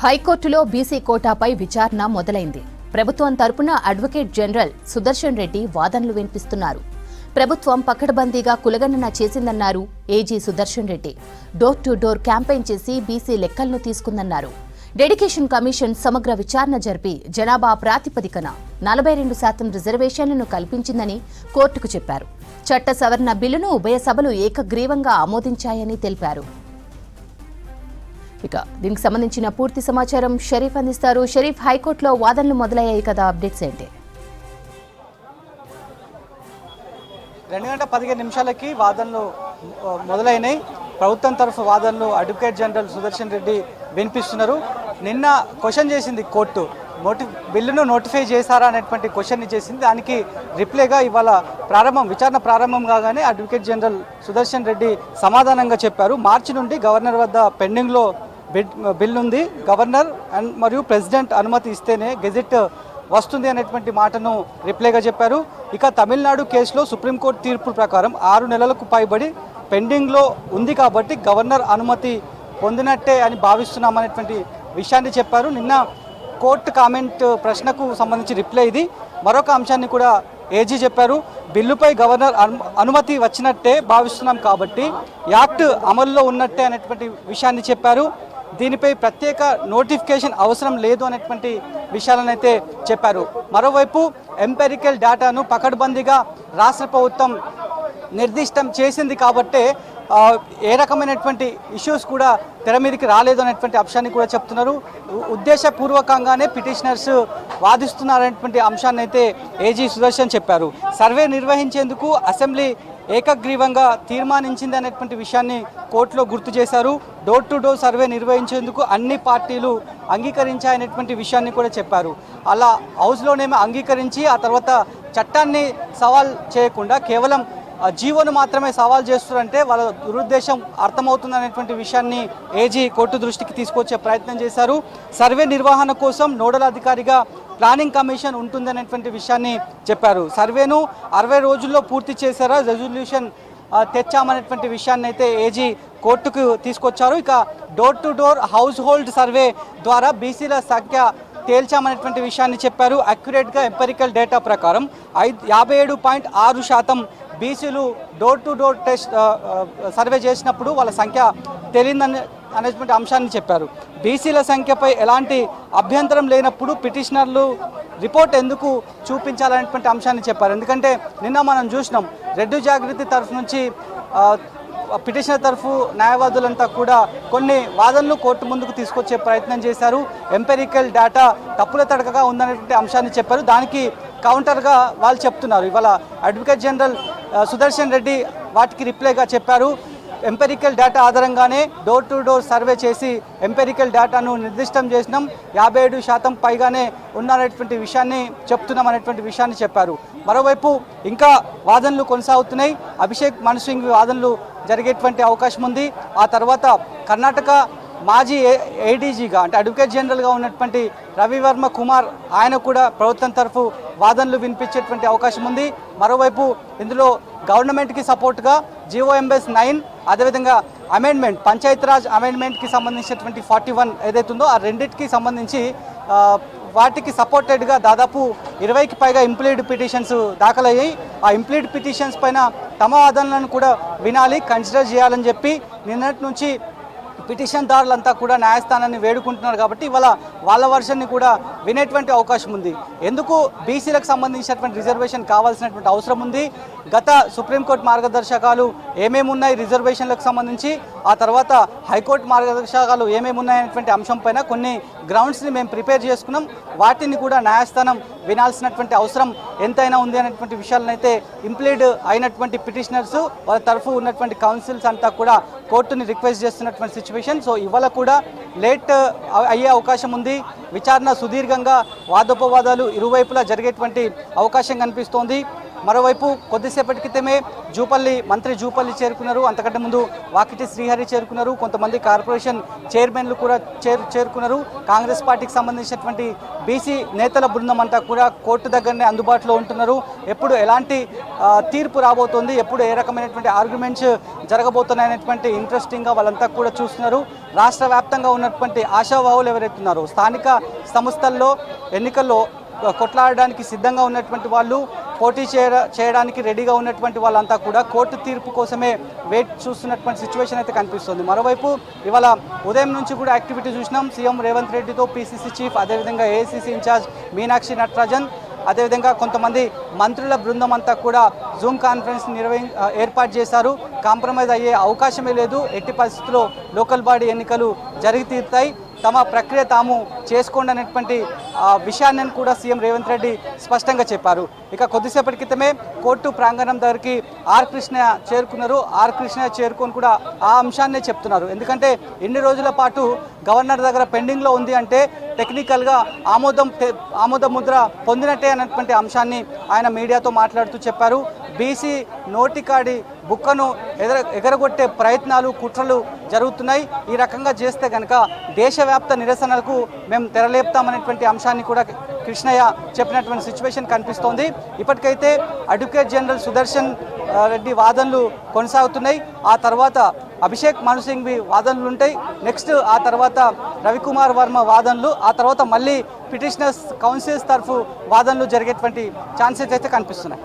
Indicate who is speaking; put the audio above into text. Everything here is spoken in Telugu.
Speaker 1: హైకోర్టులో బీసీ కోటాపై విచారణ మొదలైంది. ప్రభుత్వం తరపున అడ్వకేట్ జనరల్ సుదర్శన్ రెడ్డి వాదనలు వినిపిస్తున్నారు. ప్రభుత్వం పకడ్బందీగా కులగణన చేసిందన్నారు AG Sudarshan Reddy. Door to door campaign చేసి బీసీ లెక్కలను తీసుకుందన్నారు. డెడికేషన్ కమిషన్ సమగ్ర విచారణ జరిపి జనాభా ప్రాతిపదికన 42% రిజర్వేషన్లను కల్పించిందని కోర్టుకు చెప్పారు. చట్ట సవరణ బిల్లును ఉభయ సభలు ఏకగ్రీవంగా ఆమోదించాయని తెలిపారు. ఇక దీనికి సంబంధించిన పూర్తి సమాచారం షరీఫ్ అందిస్తారు. షరీఫ్, హైకోర్టులో వాదనలు మొదలయ్యాయి కదా, అప్డేట్స్ ఏంటి?
Speaker 2: 2:15 వాదనలు మొదలైనాయి. ప్రభుత్వం తరఫు వాదనలు అడ్వకేట్ జనరల్ సుదర్శన్ రెడ్డి వినిపిస్తున్నారు. నిన్న క్వశ్చన్ చేసింది కోర్టు, బిల్లును నోటిఫై చేశారా అనేటువంటి క్వశ్చన్ని చేసింది. దానికి రిప్లైగా ఇవాళ విచారణ ప్రారంభం కాగానే అడ్వకేట్ జనరల్ సుదర్శన్ రెడ్డి సమాధానంగా చెప్పారు. మార్చి నుండి గవర్నర్ వద్ద పెండింగ్లో బిల్ ఉంది. గవర్నర్ మరియు ప్రెసిడెంట్ అనుమతి ఇస్తేనే గెజెట్ వస్తుంది అనేటువంటి మాటను రిప్లైగా చెప్పారు. ఇక తమిళనాడు కేసులో సుప్రీంకోర్టు తీర్పు ప్రకారం 6 నెలలకు పైబడి పెండింగ్లో ఉంది కాబట్టి గవర్నర్ అనుమతి పొందినట్టే అని భావిస్తున్నామనేటువంటి విషయాన్ని చెప్పారు. నిన్న కోర్టు కామెంట్ ప్రశ్నకు సంబంధించి రిప్లై ఇది. మరొక అంశాన్ని కూడా ఏజీ చెప్పారు. బిల్లుపై గవర్నర్ అనుమతి వచ్చినట్టే భావిస్తున్నాం కాబట్టి యాక్ట్ అమల్లో ఉన్నట్టే అనేటువంటి విషయాన్ని చెప్పారు. దీనిపై ప్రత్యేక నోటిఫికేషన్ అవసరం లేదు అనేటువంటి విషయాలనైతే చెప్పారు. మరోవైపు ఎంపెరికల్ డేటాను పకడ్బందీగా రాష్ట్ర ప్రభుత్వం నిర్దిష్టం చేసింది కాబట్టే ఏ రకమైనటువంటి ఇష్యూస్ కూడా తెర మీదకి రాలేదు అనేటువంటి అంశాన్ని కూడా చెప్తున్నారు. ఉద్దేశపూర్వకంగానే పిటిషనర్స్ వాదిస్తున్నారనేటువంటి అంశాన్ని అయితే ఏజీ సుదర్శన్ చెప్పారు. సర్వే నిర్వహించేందుకు అసెంబ్లీ ఏకగ్రీవంగా తీర్మానించింది అనేటువంటి విషయాన్ని కోర్టులో గుర్తు చేశారు. డోర్ టు డోర్ సర్వే నిర్వహించేందుకు అన్ని పార్టీలు అంగీకరించాయనేటువంటి విషయాన్ని కూడా చెప్పారు. అలా హౌస్లోనేమో అంగీకరించి ఆ తర్వాత చట్టాన్ని సవాల్ చేయకుండా కేవలం జీవోను మాత్రమే సవాల్ చేస్తున్నారంటే వాళ్ళ దురుద్దేశం అర్థమవుతుందనేటువంటి విషయాన్ని ఏజీ కోర్టు దృష్టికి తీసుకొచ్చే ప్రయత్నం చేశారు. సర్వే నిర్వహణ కోసం నోడల్ అధికారిగా ప్లానింగ్ కమిషన్ ఉంటుందనేటువంటి విషయాన్ని చెప్పారు. సర్వేను 60 రోజుల్లో పూర్తి చేశారా, రెజల్యూషన్ తెచ్చామనేటువంటి విషయాన్ని అయితే ఏజీ కోర్టుకు తీసుకొచ్చారు. ఇక door to door house hold survey ద్వారా బీసీల సంఖ్య తేల్చామనేటువంటి విషయాన్ని చెప్పారు. అక్యురేట్గా ఎంపెరికల్ డేటా ప్రకారం 57.6% బీసీలు door to door test survey చేసినప్పుడు వాళ్ళ సంఖ్య తేలిందని అనేటువంటి అంశాన్ని చెప్పారు. బీసీల సంఖ్యపై ఎలాంటి అభ్యంతరం లేనప్పుడు పిటిషనర్లు రిపోర్ట్ ఎందుకు చూపించాలనేటువంటి అంశాన్ని చెప్పారు. ఎందుకంటే నిన్న మనం చూసినాం, రెడ్డి జాగృతి తరఫు నుంచి పిటిషనర్ తరఫు న్యాయవాదులంతా కూడా కొన్ని వాదనలు కోర్టు ముందుకు తీసుకొచ్చే ప్రయత్నం చేశారు. ఎంపెరికల్ డేటా తప్పుల తడకగా ఉందనేటువంటి అంశాన్ని చెప్పారు. దానికి కౌంటర్గా వాళ్ళు చెప్తున్నారు. ఇవాళ అడ్వకేట్ జనరల్ సుదర్శన్ రెడ్డి వాటికి రిప్లైగా చెప్పారు. ఎంపెరికల్ డేటా ఆధారంగానే డోర్ టు డోర్ సర్వే చేసి ఎంపెరికల్ డేటాను నిర్దిష్టం చేసినాం, 57% పైగానే ఉన్నటువంటి విషయాన్ని చెప్తున్నాం అనేటువంటి విషయాన్ని చెప్పారు. మరోవైపు ఇంకా వాదనలు కొనసాగుతున్నాయి. అభిషేక్ మను సింఘ్వి వాదనలు జరిగేటువంటి అవకాశం ఉంది. ఆ తర్వాత కర్ణాటక మాజీ ఏడీజీగా అంటే అడ్వకేట్ జనరల్గా ఉన్నటువంటి రవివర్మ కుమార్ ఆయన కూడా ప్రభుత్వం తరఫు వాదనలు వినిపించేటువంటి అవకాశం ఉంది. మరోవైపు ఇందులో గవర్నమెంట్కి సపోర్ట్గా GOMS 9 అదేవిధంగా అమెండ్మెంట్ పంచాయతీరాజ్ అమెండ్మెంట్కి సంబంధించినటువంటి 41 ఏదైతుందో ఆ రెండింటికి సంబంధించి వాటికి సపోర్టెడ్గా దాదాపు 20కి పైగా ఇంప్లీడ్ పిటిషన్స్ దాఖలయ్యాయి. ఆ ఇంప్లీడ్ పిటిషన్స్ పైన తమ వాదనలను కూడా వినాలి, కన్సిడర్ చేయాలని చెప్పి నిన్నటి నుంచి పిటిషన్దారులంతా కూడా న్యాయస్థానాన్ని వేడుకుంటున్నారు. కాబట్టి ఇవాళ వాళ్ళ వర్షన్ని కూడా వినేటువంటి అవకాశం ఉంది. ఎందుకు బీసీలకు సంబంధించినటువంటి రిజర్వేషన్ కావాల్సినటువంటి అవసరం ఉంది, గత సుప్రీంకోర్టు మార్గదర్శకాలు ఏమేమి ఉన్నాయి రిజర్వేషన్లకు సంబంధించి, ఆ తర్వాత హైకోర్టు మార్గదర్శకాలు ఏమేమి ఉన్నాయనేటువంటి అంశం పైన కొన్ని గ్రౌండ్స్ని మేము ప్రిపేర్ చేసుకున్నాం. వాటిని కూడా న్యాయస్థానం వినాల్సినటువంటి అవసరం ఎంతైనా ఉంది అనేటువంటి విషయాలను అయితే ఇంప్లీడ్ అయినటువంటి పిటిషనర్స్ వాళ్ళ తరఫు ఉన్నటువంటి కౌన్సిల్స్ అంతా కూడా కోర్టుని రిక్వెస్ట్ చేస్తున్నటువంటి సిచ్యువేషన్. సో ఇవాళ కూడా లేట్ అయ్యే అవకాశం ఉంది. విచారణ సుదీర్ఘంగా వాదోపవాదాలు ఇరువైపులా జరిగేటువంటి అవకాశం కనిపిస్తోంది. మరోవైపు కొద్దిసేపటి క్రితమే మంత్రి జూపల్లి చేరుకున్నారు. అంతకంటే ముందు వాకిటి శ్రీహరి చేరుకున్నారు. కొంతమంది కార్పొరేషన్ చైర్మన్లు కూడా చేరుకున్నారు. కాంగ్రెస్ పార్టీకి సంబంధించినటువంటి బీసీ నేతల బృందం అంతా కూడా కోర్టు దగ్గరనే అందుబాటులో ఉంటున్నారు. ఎప్పుడు ఎలాంటి తీర్పు రాబోతోంది, ఎప్పుడు ఏ రకమైనటువంటి ఆర్గ్యుమెంట్స్ జరగబోతున్నాయనేటువంటి ఇంట్రెస్టింగ్గా వాళ్ళంతా కూడా చూస్తున్నారు. రాష్ట్ర వ్యాప్తంగా ఉన్నటువంటి ఆశావాహులు ఎవరైతున్నారో స్థానిక సంస్థల్లో ఎన్నికల్లో కొట్లాడడానికి సిద్ధంగా ఉన్నటువంటి వాళ్ళు, పోటీ చేయడానికి రెడీగా ఉన్నటువంటి వాళ్ళంతా కూడా కోర్టు తీర్పు కోసమే వెయిట్ చూస్తున్నటువంటి సిచ్యువేషన్ అయితే కనిపిస్తుంది. మరోవైపు ఇవాళ ఉదయం నుంచి కూడా యాక్టివిటీ చూసినాం. సీఎం రేవంత్ రెడ్డితో పీసీసీ చీఫ్, అదేవిధంగా ఏఐసీసీ ఇన్ఛార్జ్ మీనాక్షి నటరాజన్, అదేవిధంగా కొంతమంది మంత్రుల బృందం అంతా కూడా జూమ్ కాన్ఫరెన్స్ ఏర్పాటు చేశారు. కాంప్రమైజ్ అయ్యే అవకాశమే లేదు. ఎట్టి పరిస్థితుల్లో లోకల్ బాడీ ఎన్నికలు జరిగి తీరుతాయి, తమ ప్రక్రియ తాము చేసుకోండి అనేటువంటి విషయాన్ని కూడా సీఎం రేవంత్ రెడ్డి స్పష్టంగా చెప్పారు. ఇక కొద్దిసేపటి క్రితమే కోర్టు ప్రాంగణం దగ్గరికి ఆర్ కృష్ణ చేరుకున్నారు. ఆర్ కృష్ణ చేరుకొని కూడా ఆ అంశాన్నే చెప్తున్నారు. ఎందుకంటే ఎన్ని రోజుల పాటు గవర్నర్ దగ్గర పెండింగ్లో ఉంది అంటే టెక్నికల్గా ఆమోద ముద్ర పొందినట్టే అనేటువంటి అంశాన్ని ఆయన మీడియాతో మాట్లాడుతూ చెప్పారు. బీసీ నోటికాడి బుక్కను ఎగరగొట్టే ప్రయత్నాలు, కుట్రలు జరుగుతున్నాయి. ఈ రకంగా చేస్తే కనుక దేశవ్యాప్త నిరసనలకు మేము తెరలేపుతామనేటువంటి అంశాన్ని కూడా కృష్ణయ్య చెప్పినటువంటి సిచ్యువేషన్ కనిపిస్తోంది. ఇప్పటికైతే అడ్వకేట్ జనరల్ సుదర్శన్ రెడ్డి వాదనలు కొనసాగుతున్నాయి. ఆ తర్వాత అభిషేక్ మను సింఘ్వి వాదనలు ఉంటాయి. నెక్స్ట్ ఆ తర్వాత రవికుమార్ వర్మ వాదనలు, ఆ తర్వాత మళ్ళీ పిటిషనర్స్ కౌన్సిల్స్ తరఫు వాదనలు జరిగేటువంటి ఛాన్సెస్ అయితే కనిపిస్తున్నాయి.